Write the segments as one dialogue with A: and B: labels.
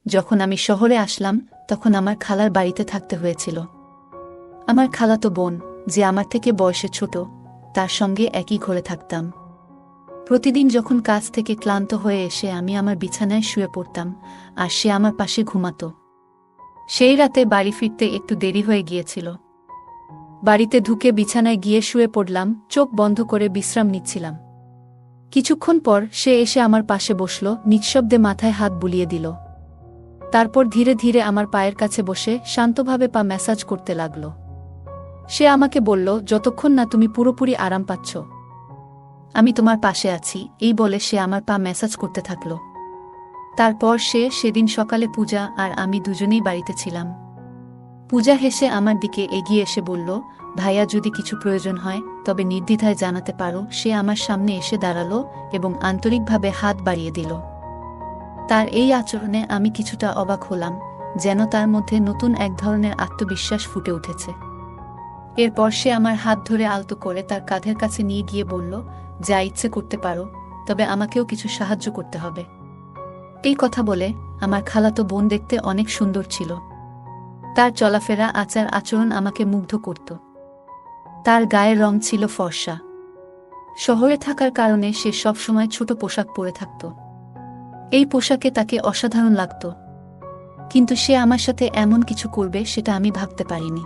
A: যখন আমি শহরে আসলাম তখন আমার খালার বাড়িতে থাকতে হয়েছিল। আমার খালাতো বোন, যে আমার থেকে বয়সে ছোট, তার সঙ্গে একই ঘরে থাকতাম। প্রতিদিন যখন কাজ থেকে ক্লান্ত হয়ে এসে আমি আমার বিছানায় শুয়ে পড়তাম, আর সে আমার পাশে ঘুমাতো। সেই রাতে বাড়ি ফিরতে একটু দেরি হয়ে গিয়েছিল। বাড়িতে ঢুকে বিছানায় গিয়ে শুয়ে পড়লাম, চোখ বন্ধ করে বিশ্রাম নিচ্ছিলাম। কিছুক্ষণ পর সে এসে আমার পাশে বসল, নিঃশব্দে মাথায় হাত বুলিয়ে দিল। তারপর ধীরে ধীরে আমার পায়ের কাছে বসে শান্তভাবে পা ম্যাসাজ করতে লাগল। সে আমাকে বলল, যতক্ষণ না তুমি পুরোপুরি আরাম পাচ্ছ, আমি তোমার পাশে আছি। এই বলে সে আমার পা ম্যাসাজ করতে থাকল। তারপর সেদিন সকালে পূজা আর আমি দুজনেই বাড়িতে ছিলাম। পূজা হেসে আমার দিকে এগিয়ে এসে বলল, ভাইয়া, যদি কিছু প্রয়োজন হয় তবে নির্দ্বিধায় জানাতে পারো। সে আমার সামনে এসে দাঁড়ালো এবং আন্তরিকভাবে হাত বাড়িয়ে দিল। তার এই আচরণে আমি কিছুটা অবাক হলাম, যেন তার মধ্যে নতুন এক ধরনের আত্মবিশ্বাস ফুটে উঠেছে। এরপর সে আমার হাত ধরে আলতো করে তার কাঁধের কাছে নিয়ে গিয়ে বলল, যা ইচ্ছে করতে পারো, তবে আমাকেও কিছু সাহায্য করতে হবে। এই কথা বলে আমার খালাতো বোন দেখতে অনেক সুন্দর ছিল। তার চলাফেরা, আচার আচরণ আমাকে মুগ্ধ করত। তার গায়ের রং ছিল ফর্সা। শহরে থাকার কারণে সে সবসময় ছোট পোশাক পরে থাকত। এই পোশাকে তাকে অসাধারণ লাগত, কিন্তু সে আমার সাথে এমন কিছু করবে সেটা আমি ভাবতে পারিনি।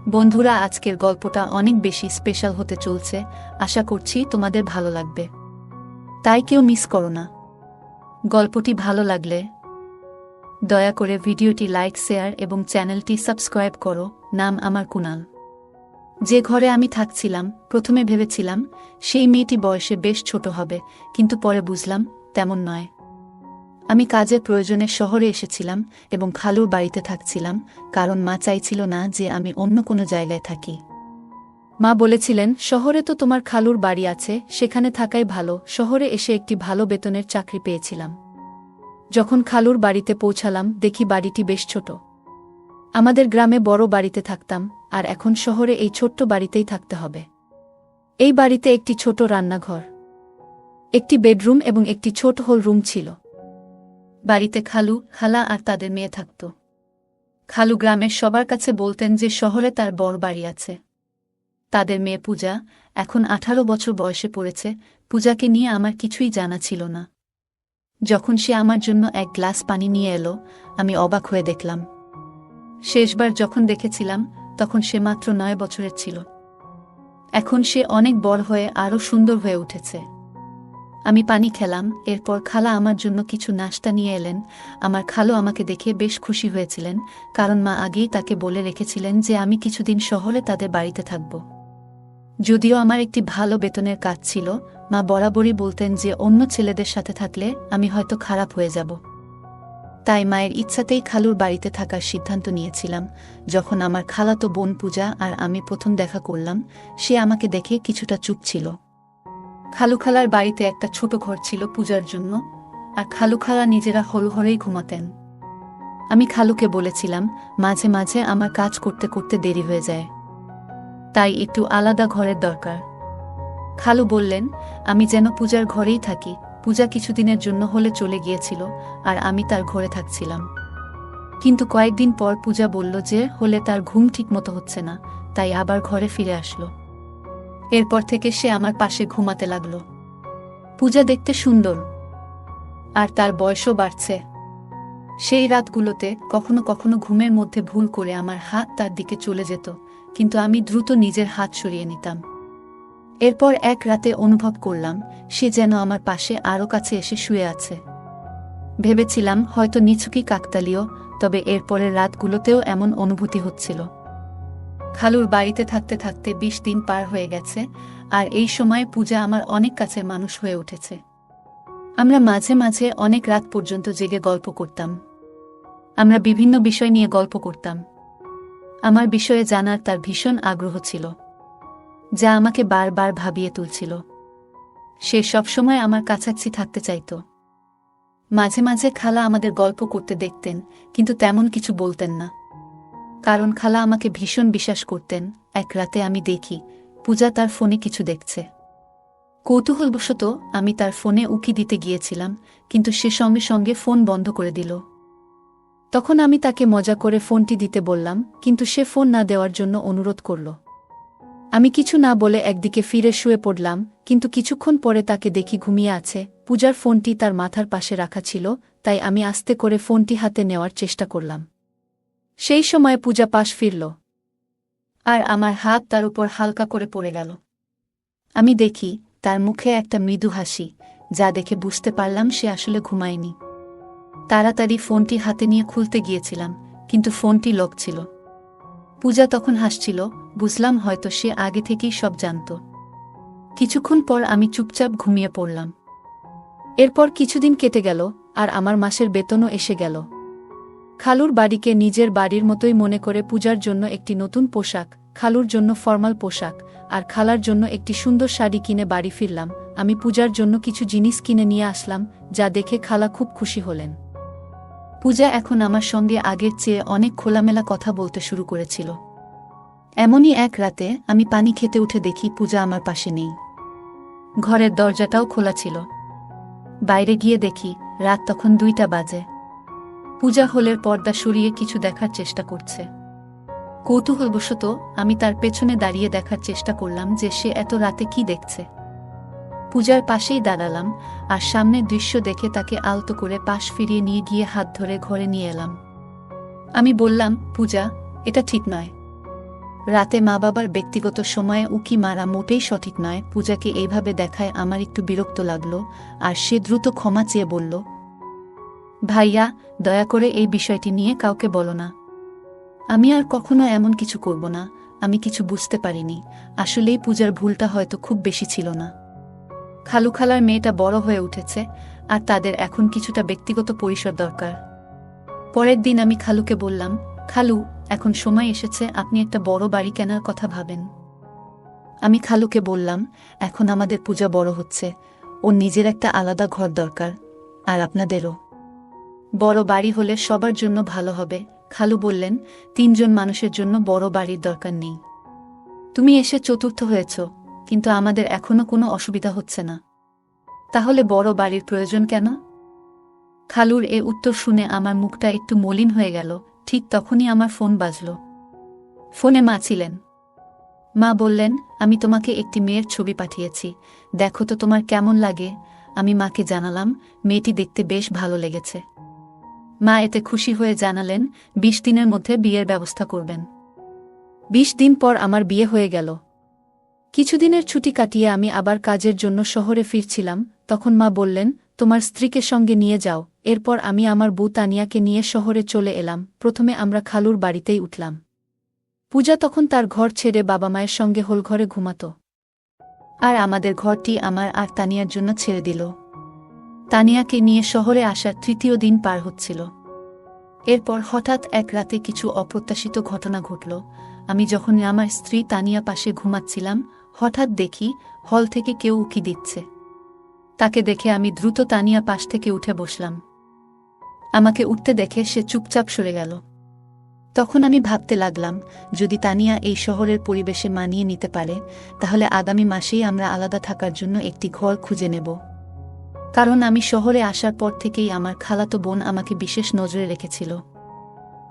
A: বন্ধুরা, আজকের গল্পটা অনেক বেশি স্পেশাল হতে চলছে। আশা করছি তোমাদের ভালো লাগবে, তাই কেউ মিস করো না। গল্পটি ভালো লাগলে দয়া করে ভিডিওটি লাইক, শেয়ার এবং চ্যানেলটি সাবস্ক্রাইব করো। নাম আমার কুনাল। যে ঘরে আমি থাকছিলাম, প্রথমে ভেবেছিলাম সেই মেয়েটি বয়সে বেশ ছোট হবে, কিন্তু পরে বুঝলাম তেমন নয়। আমি কাজের প্রয়োজনে শহরে এসেছিলাম এবং খালুর বাড়িতে থাকছিলাম, কারণ মা চাইছিল না যে আমি অন্য কোনো জায়গায় থাকি। মা বলেছিলেন, শহরে তো তোমার খালুর বাড়ি আছে, সেখানে থাকাই ভালো। শহরে এসে একটি ভালো বেতনের চাকরি পেয়েছিলাম। যখন খালুর বাড়িতে পৌঁছালাম, দেখি বাড়িটি বেশ ছোট। আমাদের গ্রামে বড় বাড়িতে থাকতাম, আর এখন শহরে এই ছোট্ট বাড়িতেই থাকতে হবে। এই বাড়িতে একটি ছোট রান্নাঘর, একটি বেডরুম এবং একটি ছোট হল রুম ছিল। বাড়িতে খালু, খালা আর তাদের মেয়ে থাকত। খালু গ্রামের সবার কাছে বলতেন যে শহরে তার বড় বাড়ি আছে। তাদের মেয়ে পূজা এখন 18 বছর বয়সে পড়েছে। পূজাকে নিয়ে আমার কিছুই জানা ছিল না। যখন সে আমার জন্য এক গ্লাস পানি নিয়ে এলো, আমি অবাক হয়ে দেখলাম। শেষবার যখন দেখেছিলাম তখন সে মাত্র 9 বছরের ছিল। এখন সে অনেক বড় হয়ে আরও সুন্দর হয়ে উঠেছে। আমি পানি খেলাম, এরপর খালা আমার জন্য কিছু নাশতা নিয়ে এলেন। আমার খালু আমাকে দেখে বেশ খুশি হয়েছিলেন, কারণ মা আগেই তাকে বলে রেখেছিলেন যে আমি কিছুদিন শহরে তাদের বাড়িতে থাকব। যদিও আমার একটি ভালো বেতনের কাজ ছিল, মা বরাবরই বলতেন যে অন্য ছেলেদের সাথে থাকলে আমি হয়তো খারাপ হয়ে যাব। তাই মায়ের ইচ্ছাতেই খালুর বাড়িতে থাকার সিদ্ধান্ত নিয়েছিলাম। যখন আমার খালাতো বোন পূজা আর আমি প্রথম দেখা করলাম, সে আমাকে দেখে কিছুটা চুপ ছিল। খালু খালার বাড়িতে একটা ছোট ঘর ছিল পূজার জন্য, আর খালু খালা নিজেরা হল ঘরেই ঘুমাতেন। আমি খালুকে বলেছিলাম, মাঝে মাঝে আমার কাজ করতে করতে দেরি হয়ে যায়, তাই একটু আলাদা ঘরের দরকার। খালু বললেন, আমি যেন পূজার ঘরেই থাকি। পূজা কিছুদিনের জন্য হলে চলে গিয়েছিল, আর আমি তার ঘরে থাকছিলাম। কিন্তু কয়েকদিন পর পূজা বলল যে হলে তার ঘুম ঠিক মতো হচ্ছে না, তাই আবার ঘরে ফিরে আসলো। এরপর থেকে সে আমার পাশে ঘুমাতে লাগল। পূজা দেখতে সুন্দর, আর তার বয়সও বাড়ছে। সেই রাতগুলোতে কখনো কখনো ঘুমের মধ্যে ভুল করে আমার হাত তার দিকে চলে যেত, কিন্তু আমি দ্রুত নিজের হাত সরিয়ে নিতাম। এরপর এক রাতে অনুভব করলাম সে যেন আমার পাশে আরও কাছে এসে শুয়ে আছে। ভেবেছিলাম হয়তো নিছকই কাকতালীয়, তবে এরপরের রাতগুলোতেও এমন অনুভূতি হচ্ছিল। খালুর বাড়িতে থাকতে থাকতে 20 দিন পার হয়ে গেছে, আর এই সময় পূজা আমার অনেক কাছের মানুষ হয়ে উঠেছে। আমরা মাঝে মাঝে অনেক রাত পর্যন্ত জেগে গল্প করতাম। আমরা বিভিন্ন বিষয় নিয়ে গল্প করতাম। আমার বিষয়ে জানার তার ভীষণ আগ্রহ ছিল, যা আমাকে বারবার ভাবিয়ে তুলছিল। সে সবসময় আমার কাছাকাছি থাকতে চাইত। মাঝে মাঝে খালা আমাদের গল্প করতে দেখতেন, কিন্তু তেমন কিছু বলতেন না, কারণ খালা আমাকে ভীষণ বিশ্বাস করতেন। এক রাতে আমি দেখি পূজা তার ফোনে কিছু দেখছে। কৌতূহলবশত আমি তার ফোনে উকি দিতে গিয়েছিলাম, কিন্তু সে সঙ্গে সঙ্গে ফোন বন্ধ করে দিল। তখন আমি তাকে মজা করে ফোনটি দিতে বললাম, কিন্তু সে ফোন না দেওয়ার জন্য অনুরোধ করল। আমি কিছু না বলে একদিকে ফিরে শুয়ে পড়লাম, কিন্তু কিছুক্ষণ পরে তাকে দেখি ঘুমিয়ে আছে। পূজার ফোনটি তার মাথার পাশে রাখা ছিল, তাই আমি আস্তে করে ফোনটি হাতে নেওয়ার চেষ্টা করলাম। সেই সময় পূজা পাশ ফিরল, আর আমার হাত তার উপর হালকা করে পড়ে গেল। আমি দেখি তার মুখে একটা মৃদু হাসি, যা দেখে বুঝতে পারলাম সে আসলে ঘুমায়নি। তাড়াতাড়ি ফোনটি হাতে নিয়ে খুলতে গিয়েছিলাম, কিন্তু ফোনটি লক ছিল। পূজা তখন হাসছিল, বুঝলাম হয়তো সে আগে থেকেই সব জানত। কিছুক্ষণ পর আমি চুপচাপ ঘুমিয়ে পড়লাম। এরপর কিছুদিন কেটে গেল, আর আমার মাসের বেতনও এসে গেল। খালুর বাড়িকে নিজের বাড়ির মতোই মনে করে পূজার জন্য একটি নতুন পোশাক, খালুর জন্য ফর্মাল পোশাক, আর খালার জন্য একটি সুন্দর শাড়ি কিনে বাড়ি ফিরলাম। আমি পূজার জন্য কিছু জিনিস কিনে নিয়ে আসলাম, যা দেখে খালা খুব খুশি হলেন। পূজা এখন আমার সঙ্গে আগের চেয়ে অনেক খোলামেলা কথা বলতে শুরু করেছিল। এমনই এক রাতে আমি পানি খেতে উঠে দেখি পূজা আমার পাশে নেই। ঘরের দরজাটাও খোলা ছিল। বাইরে গিয়ে দেখি রাত তখন 2টা বাজে। পূজা হলের পর্দা সরিয়ে কিছু দেখার চেষ্টা করছে। কৌতূহলবশত আমি তার পেছনে দাঁড়িয়ে দেখার চেষ্টা করলাম যে সে এত রাতে কি দেখছে। পূজার পাশেই দাঁড়ালাম, আর সামনের দৃশ্য দেখে তাকে আলতো করে পাশ ফিরিয়ে নিয়ে গিয়ে হাত ধরে ঘরে নিয়ে এলাম। আমি বললাম, পূজা, এটা ঠিক নয়। রাতে মা বাবার ব্যক্তিগত সময়ে উকি মারা মোটেই সঠিক নয়। পূজাকে এইভাবে দেখায় আমার একটু বিরক্ত লাগলো, আর সে দ্রুত ক্ষমা চেয়ে বলল, ভাইয়া, দয়া করে এই বিষয়টি নিয়ে কাউকে বলো না। আমি আর কখনো এমন কিছু করব না। আমি কিছু বুঝতে পারিনি। আসলেই পূজার ভুলটা হয়তো খুব বেশি ছিল না। খালু খালার মেয়েটা বড় হয়ে উঠেছে, আর তাদের এখন কিছুটা ব্যক্তিগত পরিসর দরকার। পরের দিন আমি খালুকে বললাম, খালু, এখন সময় এসেছে আপনি একটা বড় বাড়ি কেনার কথা ভাবেন। আমি খালুকে বললাম, এখন আমাদের পূজা বড় হচ্ছে, ওর নিজের একটা আলাদা ঘর দরকার, আর আপনাদেরও। বড় বাড়ি হলে সবার জন্য ভালো হবে। খালু বললেন, 3জন মানুষের জন্য বড় বাড়ির দরকার নেই। তুমি এসে চতুর্থ হয়েছ, কিন্তু আমাদের এখনো কোনো অসুবিধা হচ্ছে না। তাহলে বড় বাড়ির প্রয়োজন কেন? খালুর এ উত্তর শুনে আমার মুখটা একটু মলিন হয়ে গেল। ঠিক তখনই আমার ফোন বাজল। ফোনে মা ছিলেন। মা বললেন, আমি তোমাকে একটি মেয়ের ছবি পাঠিয়েছি, দেখো তো তোমার কেমন লাগে। আমি মাকে জানালাম, মেয়েটি দেখতে বেশ ভালো লেগেছে। মা এতে খুশি হয়ে জানালেন 20 দিনের মধ্যে বিয়ের ব্যবস্থা করবেন। 20 দিন পর আমার বিয়ে হয়ে গেল। কিছুদিনের ছুটি কাটিয়ে আমি আবার কাজের জন্য শহরে ফিরছিলাম, তখন মা বললেন, তোমার স্ত্রীকে সঙ্গে নিয়ে যাও। এরপর আমি আমার বউ তানিয়াকে নিয়ে শহরে চলে এলাম। প্রথমে আমরা খালুর বাড়িতেই উঠলাম। পূজা তখন তার ঘর ছেড়ে বাবা মায়ের সঙ্গে হোলঘরে ঘুমাত, আর আমাদের ঘরটি আমার আর তানিয়ার জন্য ছেড়ে দিল। তানিয়াকে নিয়ে শহরে আসার 3য় দিন পার হচ্ছিল। এরপর হঠাৎ এক রাতে কিছু অপ্রত্যাশিত ঘটনা ঘটল। আমি যখন আমার স্ত্রী তানিয়া পাশে ঘুমাচ্ছিলাম, হঠাৎ দেখি হল থেকে কেউ উকি দিচ্ছে। তাকে দেখে আমি দ্রুত তানিয়া পাশ থেকে উঠে বসলাম। আমাকে উঠতে দেখে সে চুপচাপ সরে গেল। তখন আমি ভাবতে লাগলাম, যদি তানিয়া এই শহরের পরিবেশে মানিয়ে নিতে পারে, তাহলে আগামী মাসেই আমরা আলাদা থাকার জন্য একটি ঘর খুঁজে নেব। কারণ আমি শহরে আসার পর থেকেই আমার খালাতো বোন আমাকে বিশেষ নজরে রেখেছিল।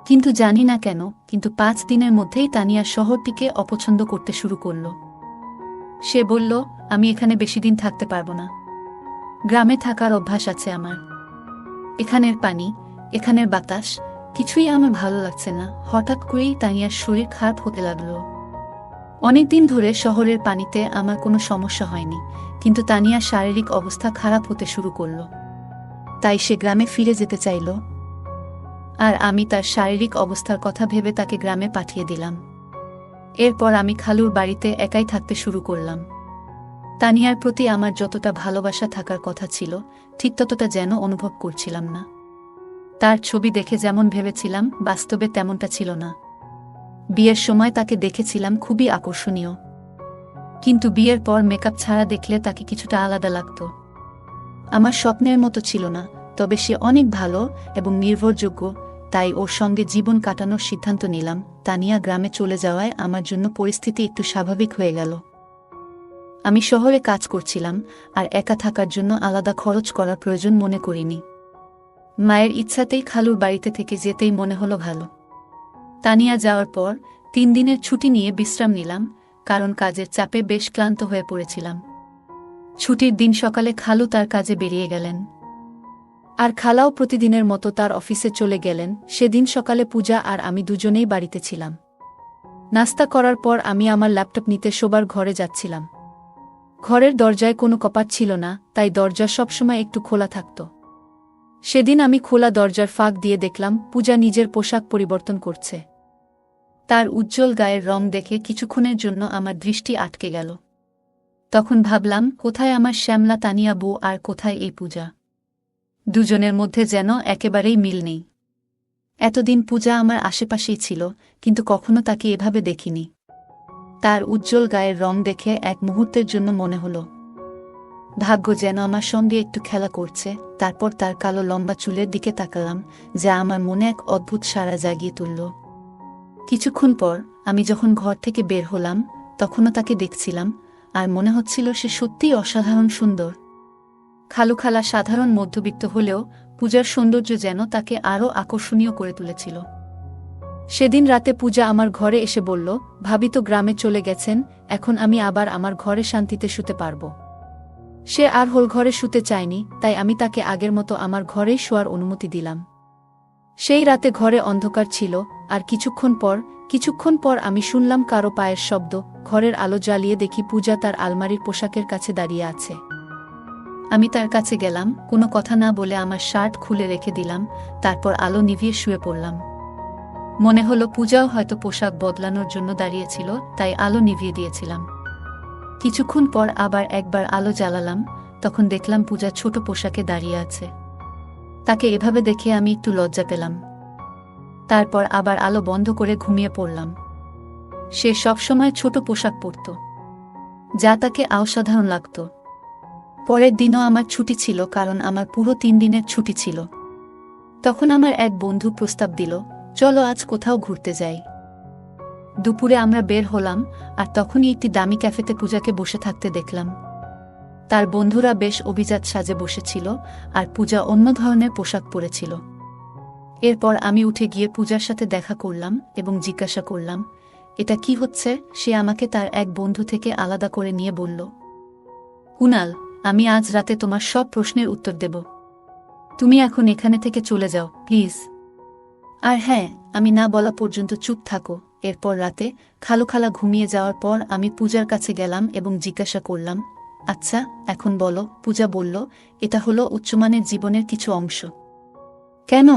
A: কিন্তু জানি না কেন, কিন্তু 5 দিনের মধ্যেই তানিয়া শহরটিকে অপছন্দ করতে শুরু করল। সে বলল, আমি এখানে বেশি দিন থাকতে পারবো না। গ্রামে থাকার অভ্যাস আছে আমার। এখানের পানি, এখানের বাতাস, কিছুই আমার ভালো লাগছে না। হঠাৎ করেই তানিয়ার শরীর খারাপ হতে লাগল। অনেকদিন ধরে শহরের পানিতে আমার কোনো সমস্যা হয়নি, কিন্তু তানিয়ার শারীরিক অবস্থা খারাপ হতে শুরু করল। তাই সে গ্রামে ফিরে যেতে চাইল, আর আমি তার শারীরিক অবস্থার কথা ভেবে তাকে গ্রামে পাঠিয়ে দিলাম। এরপর আমি খালুর বাড়িতে একাই থাকতে শুরু করলাম। তানিয়ার প্রতি আমার যতটা ভালোবাসা থাকার কথা ছিল, ঠিক ততটা যেন অনুভব করছিলাম না। তার ছবি দেখে যেমন ভেবেছিলাম, বাস্তবে তেমনটা ছিল না। বিয়ের সময় তাকে দেখেছিলাম খুবই আকর্ষণীয়, কিন্তু বিয়ের পর মেকআপ ছাড়া দেখলে তাকে কিছুটা আলাদা লাগত। আমার স্বপ্নের মতো ছিল না, তবে সে অনেক ভালো এবং নির্ভরযোগ্য, তাই ওর সঙ্গে জীবন কাটানোর সিদ্ধান্ত নিলাম। তানিয়া গ্রামে চলে যাওয়ায় আমার জন্য পরিস্থিতি একটু স্বাভাবিক হয়ে গেল। আমি শহরে কাজ করছিলাম, আর একা থাকার জন্য আলাদা খরচ করার প্রয়োজন মনে করিনি। মায়ের ইচ্ছাতেই খালুর বাড়িতে থেকে যেতেই মনে হলো ভালো। তানিয়া যাওয়ার পর 3 দিনের ছুটি নিয়ে বিশ্রাম নিলাম, কারণ কাজের চাপে বেশ ক্লান্ত হয়ে পড়েছিলাম। ছুটির দিন সকালে খালু তার কাজে বেরিয়ে গেলেন, আর খালাও প্রতিদিনের মতো তার অফিসে চলে গেলেন। সেদিন সকালে পূজা আর আমি দুজনেই বাড়িতে ছিলাম। নাস্তা করার পর আমি আমার ল্যাপটপ নিতে শোবার ঘরে যাচ্ছিলাম। ঘরের দরজায় কোনো কপাট ছিল না, তাই দরজা সবসময় একটু খোলা থাকত। সেদিন আমি খোলা দরজার ফাঁক দিয়ে দেখলাম পূজা নিজের পোশাক পরিবর্তন করছে। তার উজ্জ্বল গায়ের রং দেখে কিছুক্ষণের জন্য আমার দৃষ্টি আটকে গেল। তখন ভাবলাম, কোথায় আমার শ্যামলা তানিয়া বউ আর কোথায় এই পূজা? দুজনের মধ্যে যেন একেবারেই মিল নেই। এতদিন পূজা আমার আশেপাশেই ছিল, কিন্তু কখনো তাকে এভাবে দেখিনি। তার উজ্জ্বল গায়ের রং দেখে এক মুহূর্তের জন্য মনে হলো ভাগ্য যেন আমার সঙ্গে একটু খেলা করছে। তারপর তার কালো লম্বা চুলের দিকে তাকালাম, যা আমার মনে এক অদ্ভুত সাড়া জাগিয়ে তুলল। কিছুক্ষণ পর আমি যখন ঘর থেকে বের হলাম, তখনও তাকে দেখছিলাম, আর মনে হচ্ছিল সে সত্যিই অসাধারণ সুন্দর। খালা সাধারণ মধ্যবিত্ত হলেও পূজার সৌন্দর্য যেন তাকে আরও আকর্ষণীয় করে তুলেছিল। সেদিন রাতে পূজা আমার ঘরে এসে বলল, ভাবি তো গ্রামে চলে গেছেন, এখন আমি আবার আমার ঘরে শান্তিতে শুতে পারব। সে আর হোল ঘরে শুতে চায়নি, তাই আমি তাকে আগের মতো আমার ঘরেই শোয়ার অনুমতি দিলাম। সেই রাতে ঘরে অন্ধকার ছিল, আর কিছুক্ষণ পর আমি শুনলাম কারো পায়ের শব্দ। ঘরের আলো জ্বালিয়ে দেখি পূজা তার আলমারির পোশাকের কাছে দাঁড়িয়ে আছে। আমি তার কাছে গেলাম, কোনো কথা না বলে আমার শার্ট খুলে রেখে দিলাম, তারপর আলো নিভিয়ে শুয়ে পড়লাম। মনে হলো পূজাও হয়তো পোশাক বদলানোর জন্য দাঁড়িয়েছিল, তাই আলো নিভিয়ে দিয়েছিলাম। কিছুক্ষণ পর আবার একবার আলো জ্বালালাম, তখন দেখলাম পূজা ছোট পোশাকে দাঁড়িয়ে আছে। তাকে এভাবে দেখে আমি একটু লজ্জা পেলাম। তারপর আবার আলো বন্ধ করে ঘুমিয়ে পড়লাম। সে সবসময় ছোট পোশাক পরত, যা তাকে অসাধারণ লাগত। পরের দিনও আমার ছুটি ছিল, কারণ আমার পুরো 3 দিনের ছুটি ছিল। তখন আমার এক বন্ধু প্রস্তাব দিল, চলো আজ কোথাও ঘুরতে যাই। দুপুরে আমরা বের হলাম, আর তখনই একটি দামি ক্যাফেতে পূজাকে বসে থাকতে দেখলাম। তার বন্ধুরা বেশ অভিজাত সাজে বসেছিল, আর পূজা অন্য ধরনের পোশাক পরেছিল। এরপর আমি উঠে গিয়ে পূজার সাথে দেখা করলাম এবং জিজ্ঞাসা করলাম, এটা কি হচ্ছে? সে আমাকে তার এক বন্ধু থেকে আলাদা করে নিয়ে বলল, কুনাল, আমি আজ রাতে তোমার সব প্রশ্নের উত্তর দেব। তুমি এখন এখানে থেকে চলে যাও, প্লিজ। আর হ্যাঁ, আমি না বলা পর্যন্ত চুপ থাকো। এরপর রাতে খালা ঘুমিয়ে যাওয়ার পর আমি পূজার কাছে গেলাম এবং জিজ্ঞাসা করলাম, আচ্ছা এখন বলো। পূজা বলল, এটা হলো উচ্চমানের জীবনের কিছু অংশ। কেন?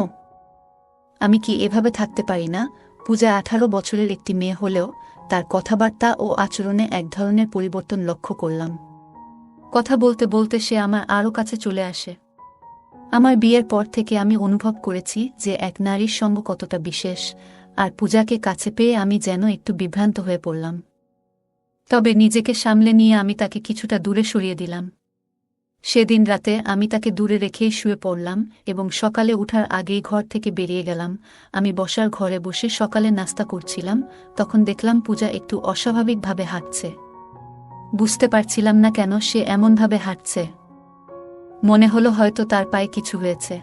A: আমি কি এভাবে থাকতে পারি না? পূজা 18 বছরের একটি মেয়ে হলেও তার কথাবার্তা ও আচরণে এক ধরনের পরিবর্তন লক্ষ্য করলাম। কথা বলতে বলতে সে আমার আরও কাছে চলে আসে। আমার বিয়ের পর থেকে আমি অনুভব করেছি যে এক নারীর সঙ্গ কতটা বিশেষ, আর পূজাকে কাছে পেয়ে আমি যেন একটু বিভ্রান্ত হয়ে পড়লাম। তবে নিজেকে সামলে নিয়ে আমি তাকে কিছুটা দূরে সরিয়ে দিলাম। সেদিন রাতে আমি তাকে দূরে রেখেই শুয়ে পড়লাম এবং সকালে উঠার আগেই ঘর থেকে বেরিয়ে গেলাম। আমি বসার ঘরে বসে সকালে নাস্তা করছিলাম, তখন দেখলাম পূজা একটু অস্বাভাবিকভাবে হাঁটছে। বুঝতে পারছিলাম না কেন সে এমনভাবে হাঁটছে। মনে হলো হয়তো তার পায়ে কিছু হয়েছে।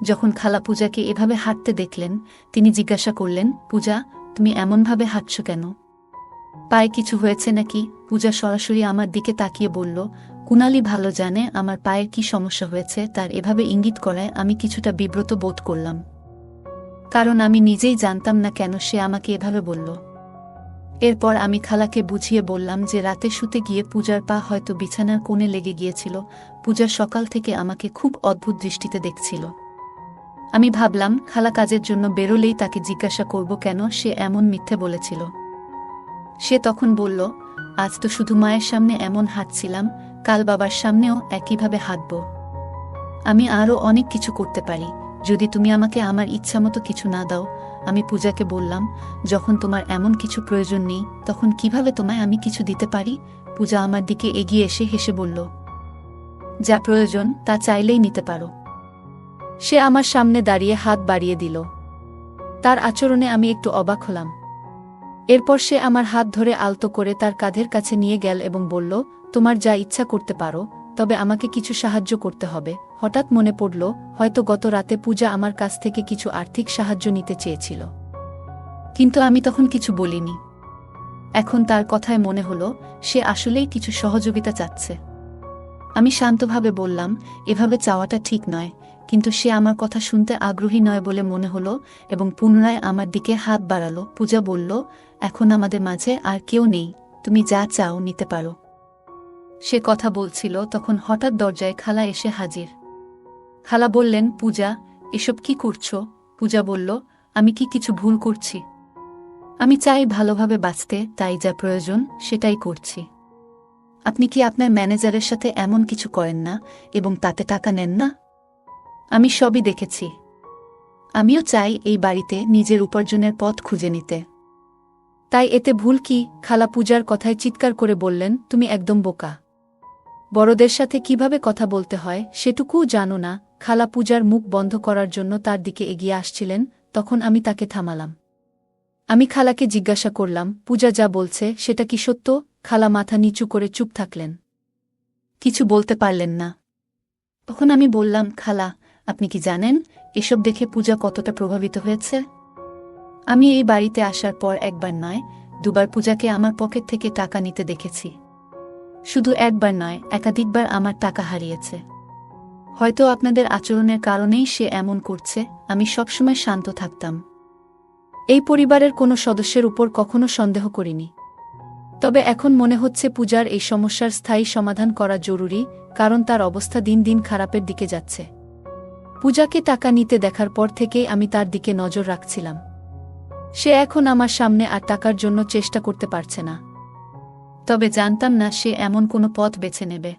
A: যখন খালা পূজাকে এভাবে হাঁটতে দেখলেন, তিনি জিজ্ঞাসা করলেন, পূজা, তুমি এমনভাবে হাঁটছ কেন? পায়ে কিছু হয়েছে নাকি? পূজা সরাসরি আমার দিকে তাকিয়ে বলল, কুনালি ভালো জানে আমার পায়ের কি সমস্যা হয়েছে। তার এভাবে ইঙ্গিত করায় আমি কিছুটা বিব্রত বোধ করলাম, কারণ আমি নিজেই জানতাম না কেন সে আমাকে এভাবে বলল। এরপর আমি খালাকে বুঝিয়ে বললাম যে রাতে শুতে গিয়ে পূজার পা হয়তো বিছানার কোণে লেগে গিয়েছিল। পূজা সকাল থেকে আমাকে খুব অদ্ভুত দৃষ্টিতে দেখছিল। আমি ভাবলাম খালা কাজের জন্য বেরোলেই তাকে জিজ্ঞাসা করব কেন সে এমন মিথ্যে বলেছিল। সে তখন বলল, আজ তো শুধু মায়ের সামনে এমন হাঁটছিলাম, কাল বাবার সামনেও একইভাবে হাঁটব। আমি আরও অনেক কিছু করতে পারি, যদি তুমি আমাকে আমার ইচ্ছামতো কিছু না দাও। আমি পূজাকে বললাম, যখন তোমার এমন কিছু প্রয়োজন নেই, তখন কিভাবে তোমায় আমি কিছু দিতে পারি? পূজা আমার দিকে এগিয়ে এসে হেসে বলল, যা প্রয়োজন তা চাইলেই নিতে পারো। সে আমার সামনে দাঁড়িয়ে হাত বাড়িয়ে দিল। তার আচরণে আমি একটু অবাক হলাম। এরপর সে আমার হাত ধরে আলতো করে তার কাঁধের কাছে নিয়ে গেল এবং বলল, তোমার যা ইচ্ছা করতে পারো, তবে আমাকে কিছু সাহায্য করতে হবে। হঠাৎ মনে পড়ল, হয়তো গত রাতে পূজা আমার কাছ থেকে কিছু আর্থিক সাহায্য নিতে চেয়েছিল, কিন্তু আমি তখন কিছু বলিনি। এখন তার কথায় মনে হলো সে আসলেই কিছু সহযোগিতা চাচ্ছে। আমি শান্তভাবে বললাম, এভাবে চাওয়াটা ঠিক নয়, কিন্তু সে আমার কথা শুনতে আগ্রহী নয় বলে মনে হলো এবং পুনরায় আমার দিকে হাত বাড়ালো। পূজা বলল, এখন আমাদের মাঝে আর কেউ নেই, তুমি যা চাও নিতে পারো। সে কথা বলছিল, তখন হঠাৎ দরজায় খালা এসে হাজির। খালা বললেন, পূজা, এসব কি করছো? পূজা বলল, আমি কি কিছু ভুল করছি? আমি চাই ভালোভাবে বাঁচতে, তাই যা প্রয়োজন সেটাই করছি। আপনি কি আপনার ম্যানেজারের সাথে এমন কিছু করেন না এবং তাতে টাকা নেন না? আমি সবই দেখেছি। আমিও চাই এই বাড়িতে নিজের উপার্জনের পথ খুঁজে নিতে। তাই এতে ভুল কি? খালা পূজার কথায় চিৎকার করে বললেন, তুমি একদম বোকা। বড়দের সাথে কিভাবে কথা বলতে হয় সেটুকুও জানো না। খালা পূজার মুখ বন্ধ করার জন্য তার দিকে এগিয়ে আসছিলেন, তখন আমি তাকে থামালাম। আমি খালাকে জিজ্ঞাসা করলাম, পূজা যা বলছে সেটা কি সত্য? খালা মাথা নিচু করে চুপ থাকলেন, কিছু বলতে পারলেন না। তখন আমি বললাম, খালা, আপনি কি জানেন এসব দেখে পূজা কতটা প্রভাবিত হয়েছে? আমি এই বাড়িতে আসার পর একবার নয়, দুবার পূজাকে আমার পকেট থেকে টাকা নিতে দেখেছি। শুধু একবার নয়, একাধিকবার আমার টাকা হারিয়েছে। হয়তো আপনাদের আচরণের কারণেই সে এমন করছে। আমি সবসময় শান্ত থাকতাম, এই পরিবারের কোনো সদস্যের উপর কখনো সন্দেহ করিনি। তবে এখন মনে হচ্ছে পূজার এই সমস্যার স্থায়ী সমাধান করা জরুরি, কারণ তার অবস্থা দিন দিন খারাপের দিকে যাচ্ছে। পূজাকে টাকা নিতে দেখার পর থেকেই আমি তার দিকে নজর রাখছিলাম। সে এখন আমার সামনে আর টাকার জন্য চেষ্টা করতে পারছে না। তবে জানতাম না সে এমন কোনো পথ বেছে নেবে।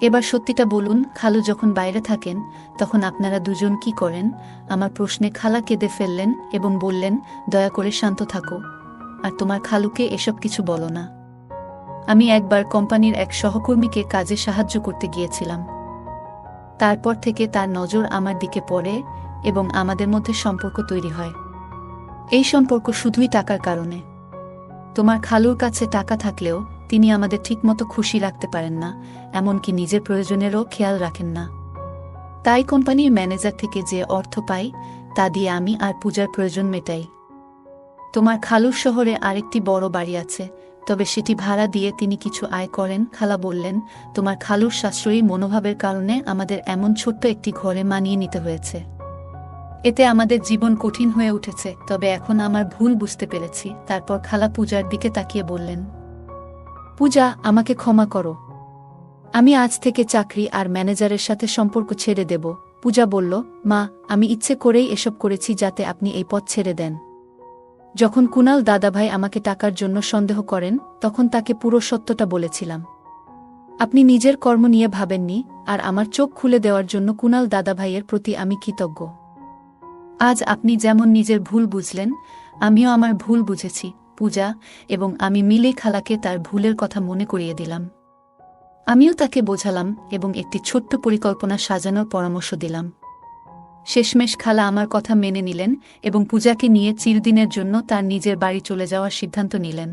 A: এবার সত্যিটা বলুন, খালু যখন বাইরে থাকেন তখন আপনারা দুজন কি করেন? আমার প্রশ্নে খালা কেঁদে ফেললেন এবং বললেন, দয়া করে শান্ত থাকো, আর তোমার খালুকে এসব কিছু বলো না। আমি একবার কোম্পানির এক সহকর্মীকে কাজে সাহায্য করতে গিয়েছিলাম। তারপর থেকে তার নজর আমার দিকে পড়ে এবং আমাদের মধ্যে সম্পর্ক তৈরি হয়। এই সম্পর্ক শুধুই টাকার কারণে। তোমার খালুর কাছে টাকা থাকলেও তিনি আমাদের ঠিকমতো খুশি রাখতে পারেন না, এমনকি নিজের প্রয়োজনেরও খেয়াল রাখেন না। তাই কোম্পানির ম্যানেজার থেকে যে অর্থ পাই তা দিয়ে আমি আর পূজার প্রয়োজন মেটাই। তোমার খালুর শহরে আরেকটি বড় বাড়ি আছে, তবে সেটি ভাড়া দিয়ে তিনি কিছু আয় করেন। খালা বললেন, তোমার খালুর সাশ্রয়ী মনোভাবের কারণে আমাদের এমন ছোট্ট একটি ঘরে মানিয়ে নিতে হয়েছে। এতে আমাদের জীবন কঠিন হয়ে উঠেছে, তবে এখন আমার ভুল বুঝতে পেরেছি। তারপর খালা পূজার দিকে তাকিয়ে বললেন, পূজা, আমাকে ক্ষমা করো। আমি আজ থেকে চাকরি আর ম্যানেজারের সাথে সম্পর্ক ছেড়ে দেব। পূজা বলল, মা, আমি ইচ্ছে করেই এসব করেছি যাতে আপনি এই পথ ছেড়ে দেন। যখন কুনাল দাদাভাই আমাকে টাকার জন্য সন্দেহ করেন তখন তাকে পুরো সত্যটা বলেছিলাম। আপনি নিজের কর্ম নিয়ে ভাবেননি, আর আমার চোখ খুলে দেওয়ার জন্য কুনাল দাদাভাইয়ের প্রতি আমি কৃতজ্ঞ। আজ আপনি যেমন নিজের ভুল বুঝলেন, আমিও আমার ভুল বুঝেছি পূজা, এবং আমি মিলে খালাকে তার ভুলের কথা মনে করিয়ে দিলাম। আমিও তাকে বোঝালাম এবং একটি ছোট্ট পরিকল্পনা সাজানোর পরামর্শ দিলাম। শেষমেশ খালা আমার কথা মেনে নিলেন এবং পূজাকে নিয়ে চিরদিনের জন্য তার নিজের বাড়ি চলে যাওয়ার সিদ্ধান্ত নিলেন।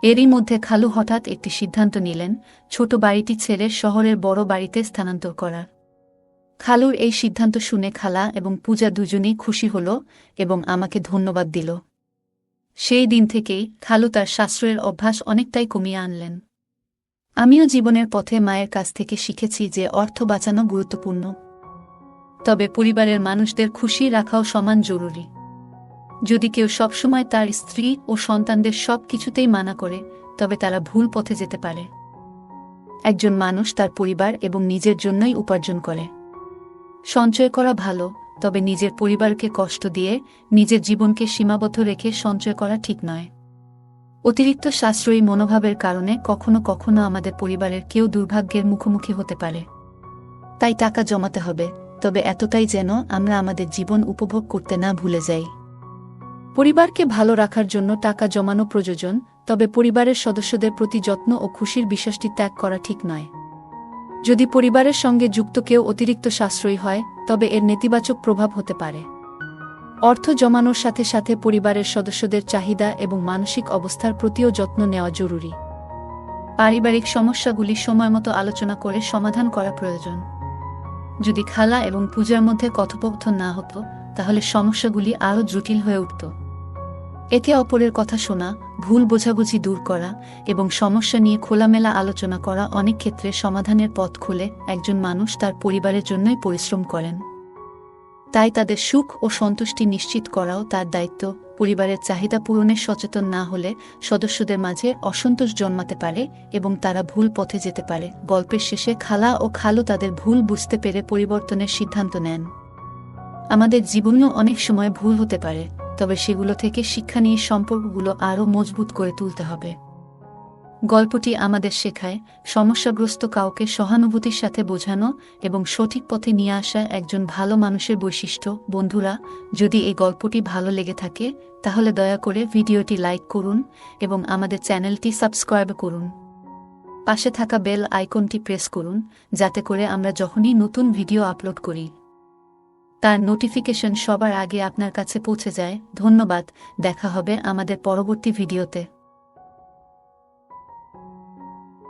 A: এরই মধ্যে খালু হঠাৎ একটি সিদ্ধান্ত নিলেন, ছোট বাড়িটি ছেড়ে শহরের বড় বাড়িতে স্থানান্তর করার। খালুর এই সিদ্ধান্ত শুনে খালা এবং পূজা দুজনেই খুশি হল এবং আমাকে ধন্যবাদ দিল। সেই দিন থেকেই খালু তার সাশ্রয়ের অভ্যাস অনেকটাই কমিয়ে আনলেন। আমিও জীবনের পথে মায়ের কাছ থেকে শিখেছি যে অর্থ বাঁচানো গুরুত্বপূর্ণ, তবে পরিবারের মানুষদের খুশি রাখাও সমান জরুরি। যদি কেউ সবসময় তার স্ত্রী ও সন্তানদের সব কিছুতেই মানা করে, তবে তারা ভুল পথে যেতে পারে। একজন মানুষ তার পরিবার এবং নিজের জন্যই উপার্জন করে। সঞ্চয় করা ভালো, তবে নিজের পরিবারকে কষ্ট দিয়ে নিজের জীবনকে সীমাবদ্ধ রেখে সঞ্চয় করা ঠিক নয়। অতিরিক্ত সাশ্রয়ী মনোভাবের কারণে কখনো কখনো আমাদের পরিবারের কেউ দুর্ভাগ্যের মুখোমুখি হতে পারে। তাই টাকা জমাতে হবে, তবে এতটাই যেন আমরা আমাদের জীবন উপভোগ করতে না ভুলে যাই। পরিবারকে ভালো রাখার জন্য টাকা জমানো প্রয়োজন, তবে পরিবারের সদস্যদের প্রতি যত্ন ও খুশির বিশ্বাসটি ত্যাগ করা ঠিক নয়। যদি পরিবারের সঙ্গে যুক্ত কেউ অতিরিক্ত সাশ্রয়ী হয়, তবে এর নেতিবাচক প্রভাব হতে পারে। অর্থ জমানোর সাথে সাথে পরিবারের সদস্যদের চাহিদা এবং মানসিক অবস্থার প্রতিও যত্ন নেওয়া জরুরি। পারিবারিক সমস্যাগুলি সময়মতো আলোচনা করে সমাধান করা প্রয়োজন। যদি খালা এবং পূজার মধ্যে কথোপকথন না হতো, তাহলে সমস্যাগুলি আরও জটিল হয়ে উঠত। একে অপরের কথা শোনা, ভুল বোঝাবুঝি দূর করা এবং সমস্যা নিয়ে খোলামেলা আলোচনা করা অনেক ক্ষেত্রে সমাধানের পথ খুলে। একজন মানুষ তার পরিবারের জন্যই পরিশ্রম করেন, তাই তাদের সুখ ও সন্তুষ্টি নিশ্চিত করাও তার দায়িত্ব। পরিবারের চাহিদা পূরণে সচেতন না হলে সদস্যদের মাঝে অসন্তোষ জন্মাতে পারে এবং তারা ভুল পথে যেতে পারে। গল্পের শেষে খালা ও খালু তাদের ভুল বুঝতে পেরে পরিবর্তনের সিদ্ধান্ত নেন। আমাদের জীবনেও অনেক সময় ভুল হতে পারে, তবে সেগুলো থেকে শিক্ষা নিয়ে সম্পর্কগুলো আরও মজবুত করে তুলতে হবে। গল্পটি আমাদের শেখায়, সমস্যাগ্রস্ত কাউকে সহানুভূতির সাথে বোঝানো এবং সঠিক পথে নিয়ে আসা একজন ভালো মানুষের বৈশিষ্ট্য। বন্ধুরা, যদি এই গল্পটি ভালো লেগে থাকে তাহলে দয়া করে ভিডিওটি লাইক করুন এবং আমাদের চ্যানেলটি সাবস্ক্রাইব করুন। পাশে থাকা বেল আইকনটি প্রেস করুন, যাতে করে আমরা যখনই নতুন ভিডিও আপলোড করি তার নোটিফিকেশন সবার আগে আপনার কাছে পৌঁছে যায়। ধন্যবাদ, দেখা হবে আমাদের পরবর্তী ভিডিওতে।